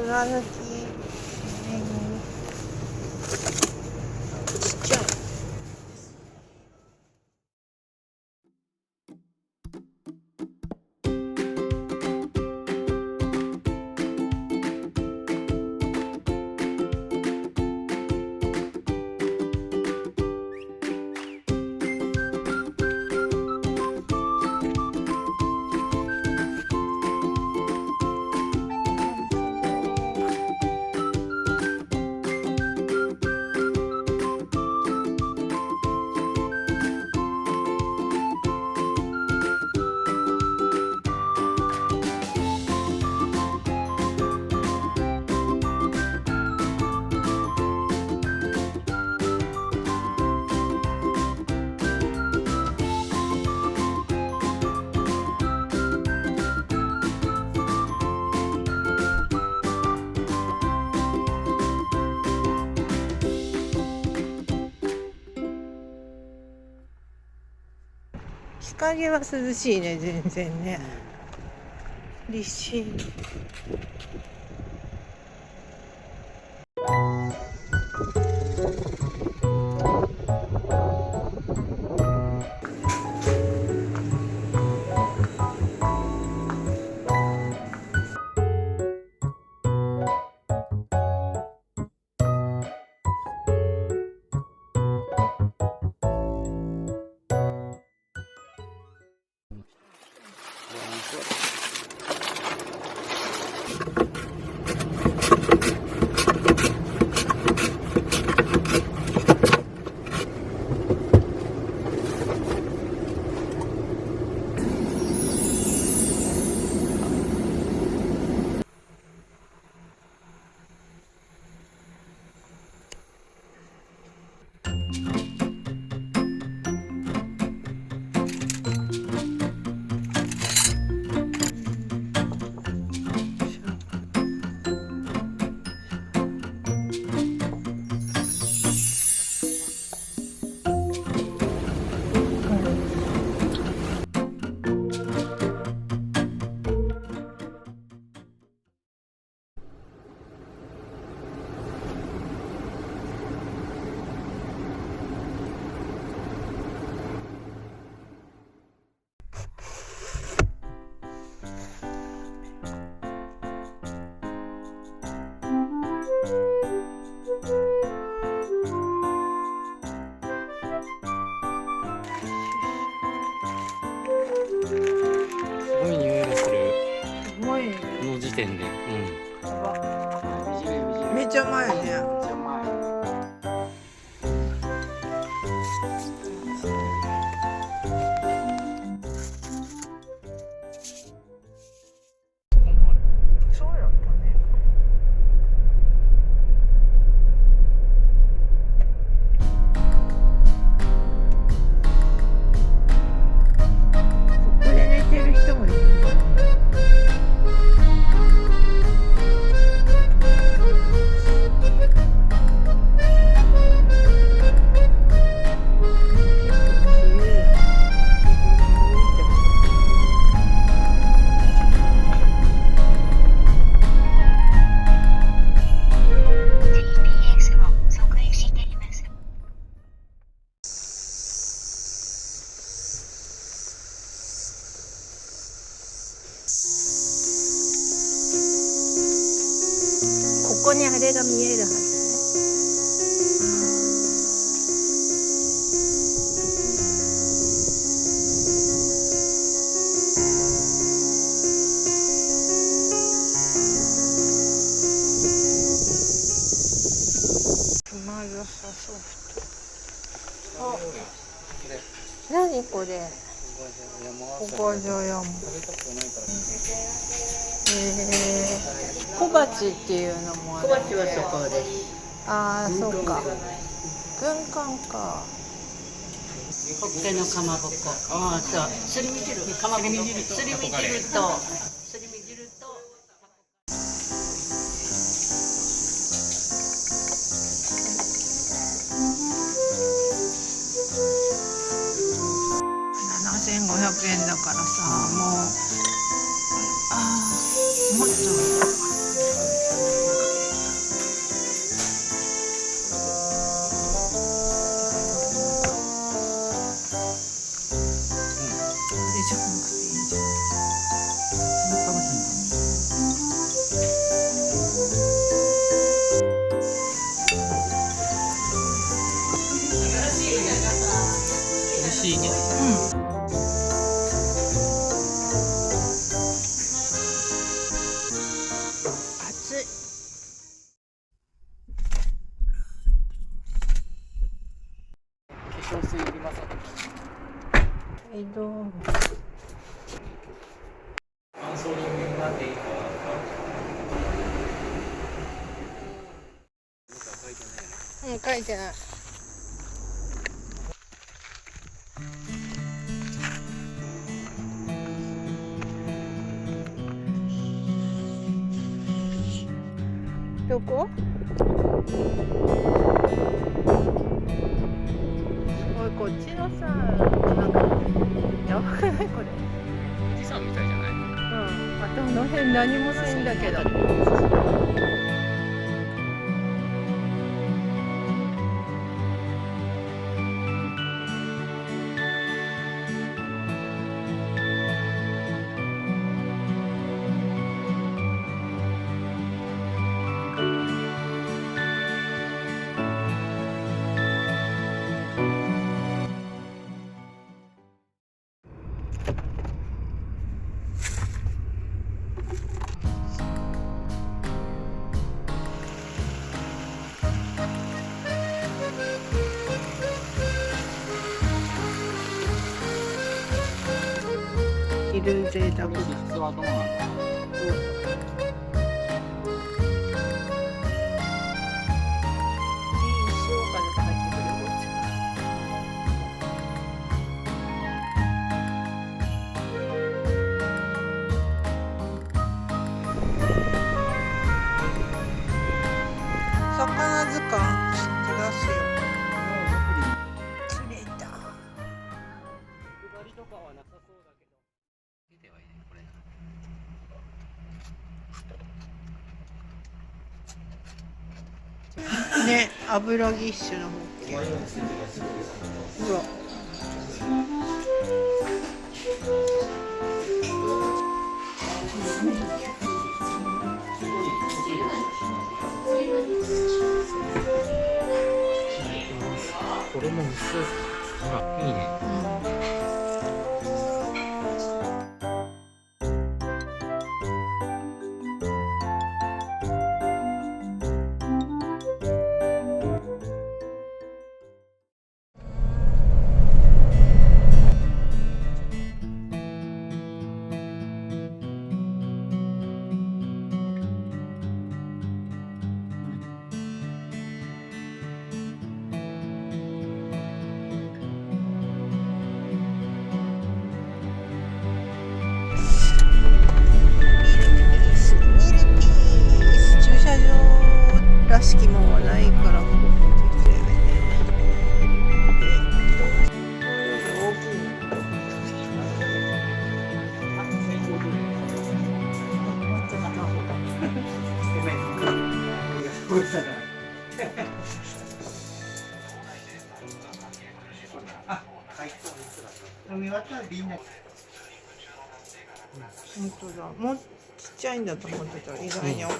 貫き、ちっちゃい。日陰は涼しいね、全然ね。立身。すごい匂いがする。すごい。この時点で。めっちゃうまいよね。そうやったね。ここで寝てる人もいるね。ここにあれが見えるはずね。つまよさソフト。あ、何これ。ここじょやも。小鉢っていうのもある。小鉢はそこです。ああ、そうか。軍艦か。ホッケのかまぼこ。ああ、そう。すり身汁、かまぼこ。すり身汁と。すり身汁と。7,500円だからさ、もうもっとじゃなくていいじゃん。美味しいね。うん。暑い。化粧水いりますか？どう。乾燥になんていいかうん、書いてない。どこ？おい、こっちのさ、なんかやばくないこれ。富士山みたいじゃない？うん。あとあの辺何もないんだけど。いる贅沢だ。質はどうなんだろう。魚図鑑知ってますよ。釣れた。下りとかはなさそうだけど。出てはいねこれ。ね、油ぎっしゅのホッケ。ほら。これも薄い。ほら、いいね。駐車場らしきもんはないからここできるよね。大きい。本当だ。もうちっちゃいんだと思ってた。意外に大きい。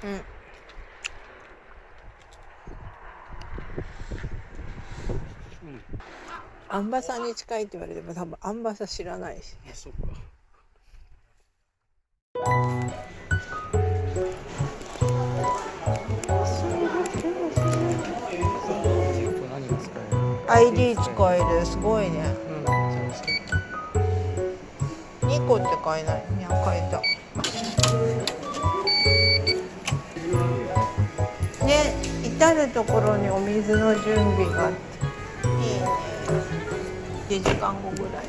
うん。アンバサに近いって言われても多分アンバサ知らないし。あ、そっか。何が使える？ ID 使える。すごいね。うん。 2個って買えない。いや、買えた。ね、至る所にお水の準備があって。いいね。1時間後ぐらい。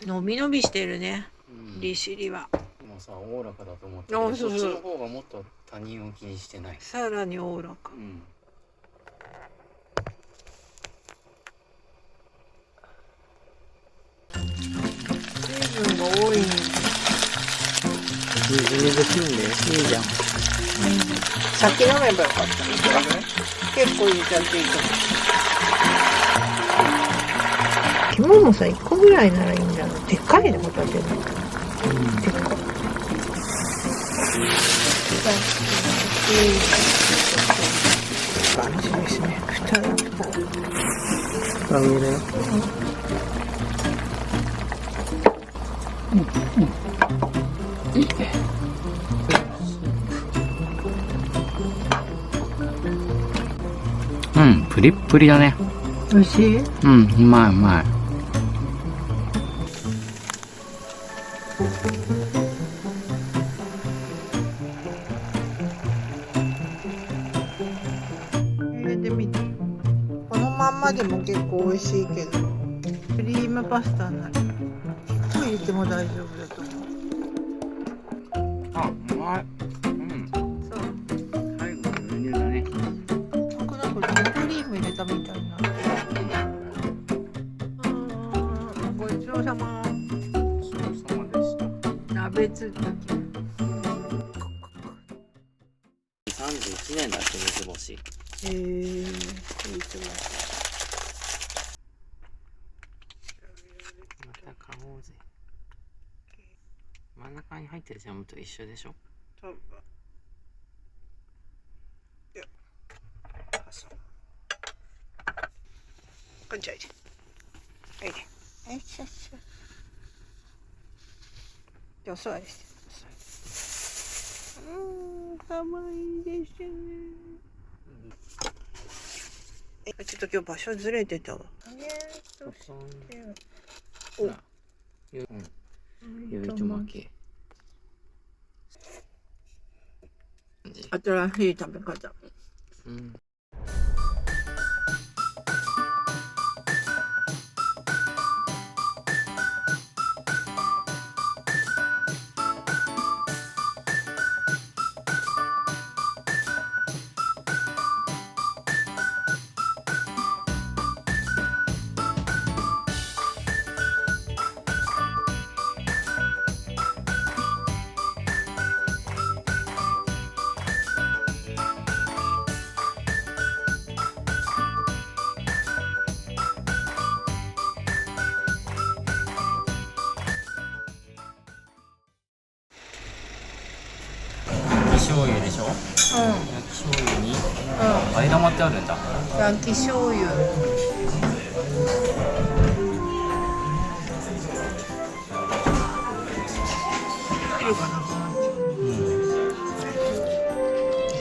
のびのびしてるね。利尻は。もうさ、おおらかだと思ったけど、あ、そうそう。そっちの方がもっと他人を気にしてない。さらにおおらか。うん。しいんで。いいじゃん。先飲めばよかった。結構入れちゃっていいと思う。肝もさ、1個ぐらいならいいんだろう。でっかいね、ホタテの。でっかい。感じですね。蓋だ。蓋上だよ。うん、プリップリだね。美味しい？うん、うまいうまい。入れてみて。このまんまでも結構美味しいけど、クリームパスタになる。1個入れても大丈夫だと思う。あ、うまい。うん。そう。最後のメニューだね。なんか生クリーム入れたみたいな。ごちそうさま。ごちそうさまでした。鍋つき。31年だって三つ星。いいと思また買おうぜ。真ん中に入ってるジャムと一緒でしょ。多分。いや。こんちゃいで。はいで。よいしょしょ。じゃあお座りして。かわいいですね。ちょっと今日場所ずれてたわ。お。ゆいとまけ。新しい食べ方。うん。醤油でしょ。焼き醤油にあえ玉ってあるんだ。焼き醤油。いるかな。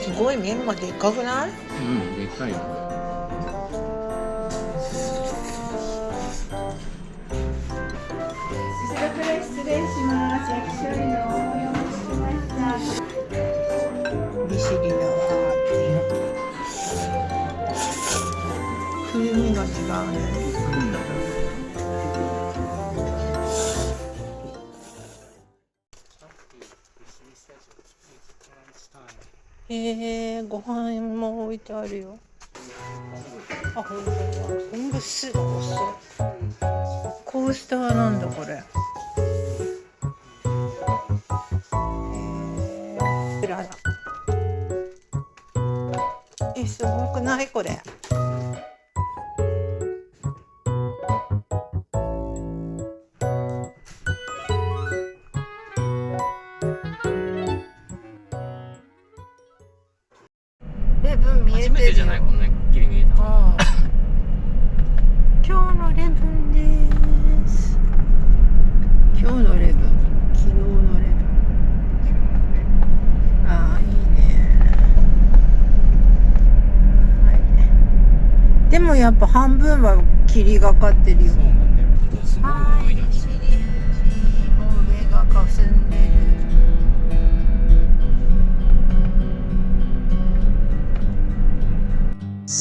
すごい麺がでっかくない？うん、でっかいよ。失礼します。焼き醤油のお用意しました。利尻だわーって。風味が違うね。ご飯も置いてあるよ。あ、ほんとだ。昆布酢だ。コースターなんだこれ。プラだ。すごくないこれ。レブン見えてるよ。初めてじゃない、こんなにくっきり見えたの。今日のレブンです。今日のレブン、昨日のレブン。ああ、いいね。はい。でもやっぱ半分は霧がかってるよ。そうなんだよ。すごい思い出した。上が霞んでる。見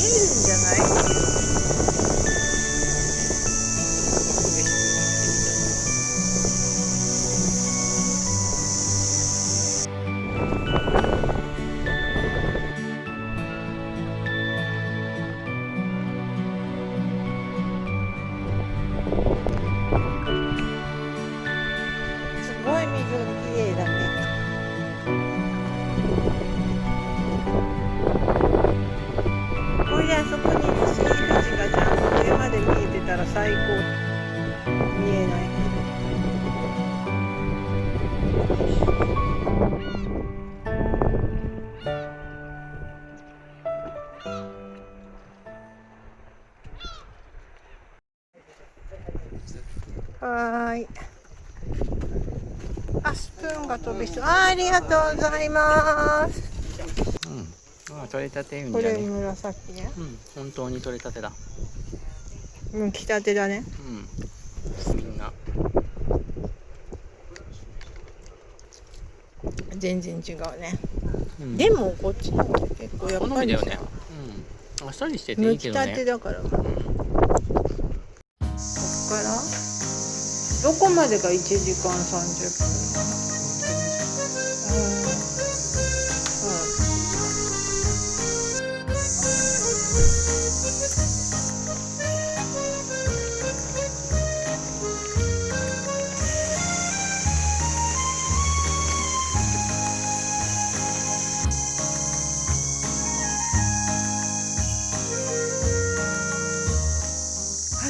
えるんじゃない？い。あ、スプーンが飛びそう。ありがとうございます。取れたてウニこれだね。紫ね。本当に取れたてだ。来たてだね。みんな。全然違うね。でもこっちの方結構やっぱり好みだよね。あっさりしててい剥いけどね。きたてだから。こっからどこまでが1時間30分。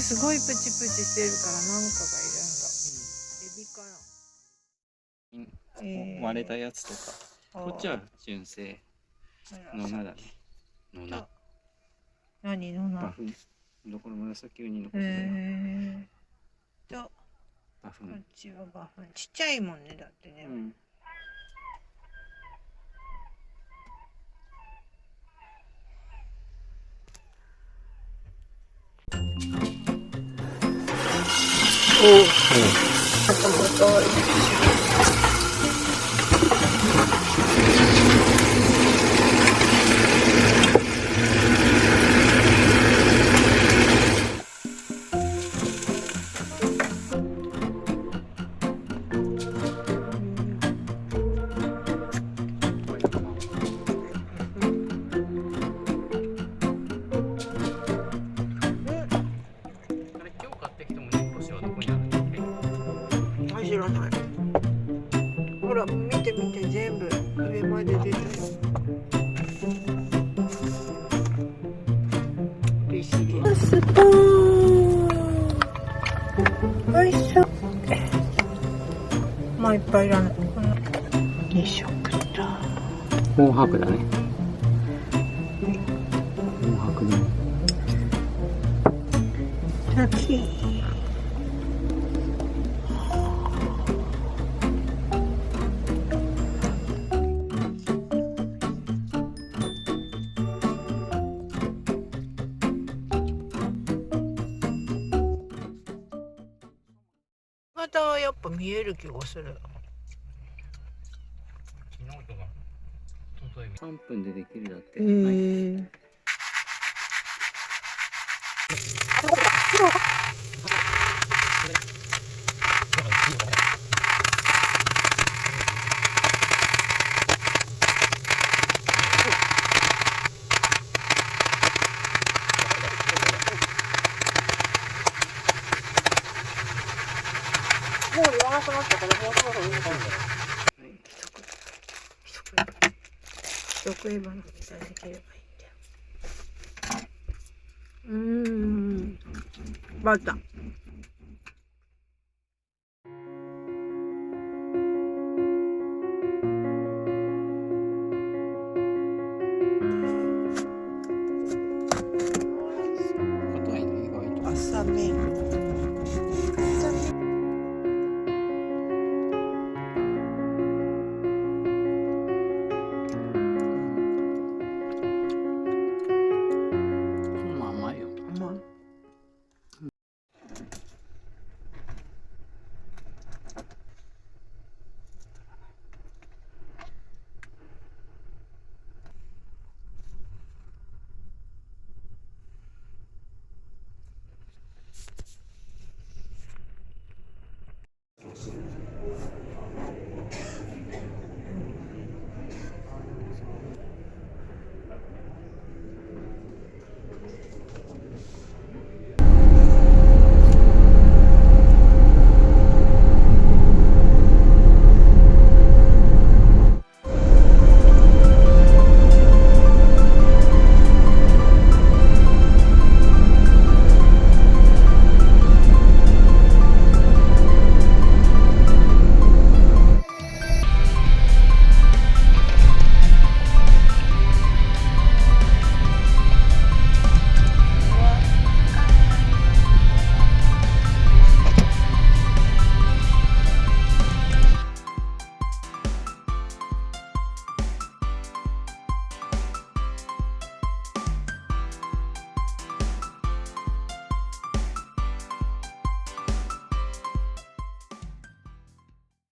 すごいプチプチしてるからなんかがいるんだ。エビかな。割れたやつとか。こっちは純正。ノナだね。ノナ。何ノナ？バフン。この紫ウニのことだよ。バフン。こっちはバフン。ちっちゃいもんねだってね。おお。知らない。ほら見て見て全部上まで出たよ。利尻スプーン。よいしょ。まあいっぱいいらない。2色だ。紅白だね。紅白だね。滝。またやっぱ見える気がする。3分でできるだって。もう言わなくなったからもうそろそろいいのかな。一食えばいただければいいんだよ。バター。